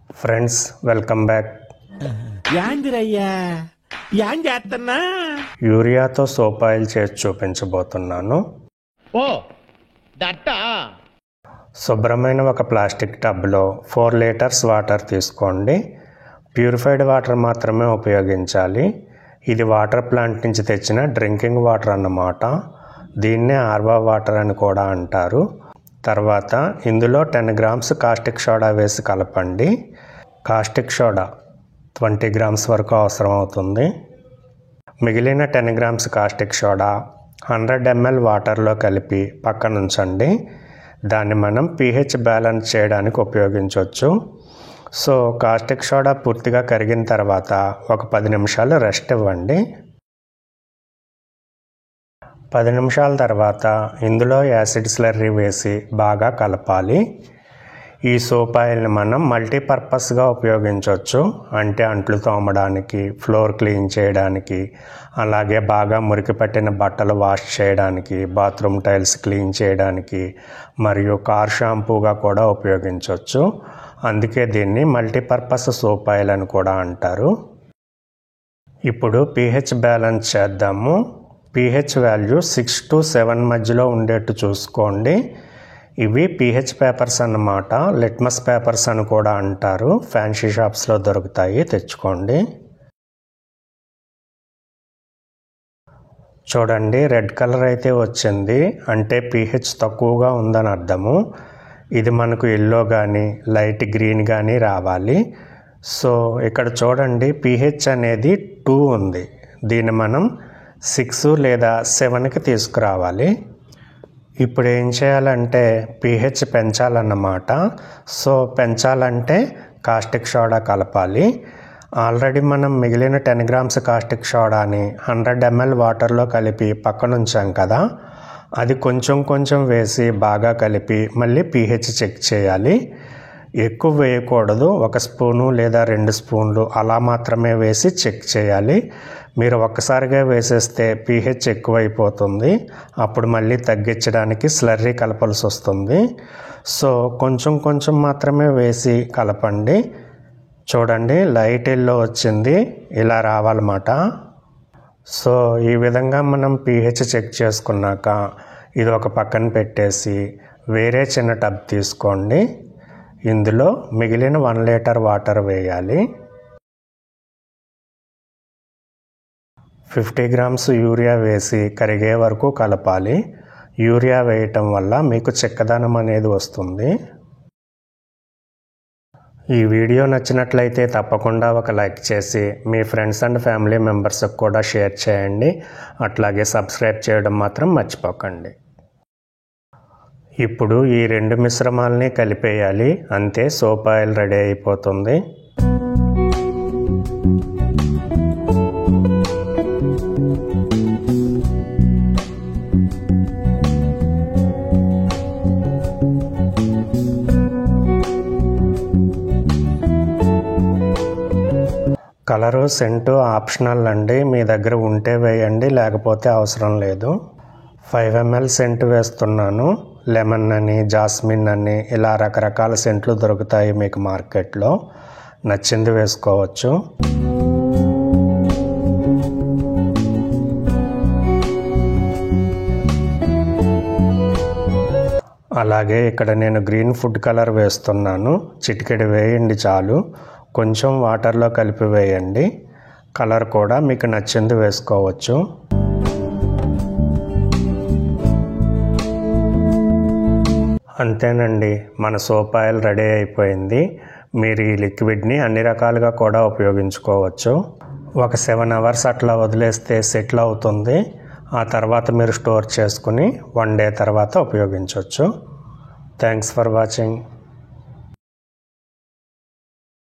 Friends welcome back. యాందిరయ్యా యాం చేస్తున్నా యూరియాతో సోప్ ఆయిల్ చేసి చూపించబోతున్నాను. ఓ దట్టా శుభ్రమైన ఒక ప్లాస్టిక్ టబ్లో 4 లీటర్స్ వాటర్ తీసుకోండి. ప్యూరిఫైడ్ వాటర్ మాత్రమే ఉపయోగించాలి. ఇది వాటర్ ప్లాంట్ నుంచి తెచ్చిన డ్రింకింగ్ వాటర్ అన్నమాట. దీన్నే ఆర్వా వాటర్ అని కూడా అంటారు. తర్వాత ఇందులో 10 గ్రామ్స్ కాస్టిక్ సోడా వేసి కలపండి. కాస్టిక్ సోడా 20 గ్రామ్స్ వరకు అవసరం అవుతుంది. మిగిలిన 10 గ్రామ్స్ కాస్టిక్ సోడా 100 ml వాటర్లో కలిపి పక్కన ఉంచండి. దాన్ని మనం pH బ్యాలెన్స్ చేయడానికి ఉపయోగించవచ్చు. సో కాస్టిక్ సోడా పూర్తిగా కరిగిన తర్వాత ఒక 10 నిమిషాలు రెస్ట్ ఇవ్వండి. 10 నిమిషాల తర్వాత ఇందులో యాసిడ్ స్లర్రీ వేసి బాగా కలపాలి. ఈ సోప్ ఆయిల్ని మనం మల్టీపర్పస్గా ఉపయోగించవచ్చు. అంటే అంట్లు తోమడానికి, ఫ్లోర్ క్లీన్ చేయడానికి, అలాగే బాగా మురికి పట్టిన బట్టలు వాష్ చేయడానికి, బాత్రూమ్ టైల్స్ క్లీన్ చేయడానికి, మరియు కార్ షాంపూగా కూడా ఉపయోగించవచ్చు. అందుకే దీన్ని మల్టీపర్పస్ సోప్ ఆయిల్ అని కూడా అంటారు. ఇప్పుడు pH బ్యాలెన్స్ చేద్దాము. pH వాల్యూ 6 to 7 మధ్యలో ఉండేట్టు చూసుకోండి. ఇవి pH పేపర్స్ అన్నమాట. లిట్మస్ పేపర్స్ అని కూడా అంటారు. ఫ్యాన్సీ షాప్స్లో దొరుకుతాయి, తెచ్చుకోండి. చూడండి, రెడ్ కలర్ అయితే వచ్చింది, అంటే pH తక్కువగా ఉందని అర్థము. ఇది మనకు ఎల్లో కానీ లైట్ గ్రీన్ కానీ రావాలి. సో ఇక్కడ చూడండి, pH అనేది 2 ఉంది. దీన్ని మనం 6 లేదా 7కి తీసుకురావాలి. ఇప్పుడు ఏం చేయాలంటే pH పెంచాలన్నమాట. సో పెంచాలంటే కాస్టిక్ సోడా కలపాలి. ఆల్రెడీ మనం మిగిలిన 10 గ్రామ్స్ కాస్టిక్ సోడాని 100 ml వాటర్లో కలిపి పక్కన ఉంచాం కదా, అది కొంచెం కొంచెం వేసి బాగా కలిపి మళ్ళీ pH చెక్ చేయాలి. ఎక్కువ వేయకూడదు. 1 స్పూను లేదా 2 స్పూన్లు అలా మాత్రమే వేసి చెక్ చేయాలి. మీరు ఒక్కసారిగా వేసేస్తే pH ఎక్కువైపోతుంది. అప్పుడు మళ్ళీ తగ్గించడానికి స్లర్రీ కలపాల్సి వస్తుంది. సో కొంచెం కొంచెం మాత్రమే వేసి కలపండి. చూడండి, లైట్ ఎల్లో వచ్చింది, ఇలా రావాలన్నమాట. సో ఈ విధంగా మనం pH చెక్ చేసుకున్నాక ఇది ఒక పక్కన పెట్టేసి వేరే చిన్న టబ్ తీసుకోండి. ఇందులో మిగిలిన 1 లీటర్ వాటర్ వేయాలి. 50 గ్రామ్స్ యూరియా వేసి కరిగే వరకు కలపాలి. యూరియా వేయటం వల్ల మీకు చిక్కదనం అనేది వస్తుంది. ఈ వీడియో నచ్చినట్లయితే తప్పకుండా ఒక లైక్ చేసి మీ ఫ్రెండ్స్ అండ్ ఫ్యామిలీ మెంబర్స్కి కూడా షేర్ చేయండి. అట్లాగే సబ్స్క్రైబ్ చేయడం మాత్రం మర్చిపోకండి. ఇప్పుడు ఈ 2 మిశ్రమాలని కలిపేయాలి. అంతే, సోప్ ఆయిల్ రెడీ అయిపోతుంది. కలరు సెంటు ఆప్షనల్ అండి. మీ దగ్గర ఉంటే వేయండి, లేకపోతే అవసరం లేదు. 5 ml సెంటు వేస్తున్నాను. లెమన్ అని, జాస్మిన్ అని, ఇలా రకరకాల సెంట్లు దొరుకుతాయి మీకు మార్కెట్లో. నచ్చింది వేసుకోవచ్చు. అలాగే ఇక్కడ నేను గ్రీన్ ఫుడ్ కలర్ వేస్తున్నాను. చిటికెడు వేయండి చాలు. కొంచెం వాటర్లో కలిపి వేయండి. కలర్ కూడా మీకు నచ్చింది వేసుకోవచ్చు. అంతేనండి, మన సోప్ ఆయిల్ రెడీ అయిపోయింది. మీరు ఈ లిక్విడ్ని అన్ని రకాలుగా కూడా ఉపయోగించుకోవచ్చు. ఒక 7 అవర్స్ అట్లా వదిలేస్తే సెటిల్ అవుతుంది. ఆ తర్వాత మీరు స్టోర్ చేసుకుని 1 డే తర్వాత ఉపయోగించవచ్చు. Thanks for watching.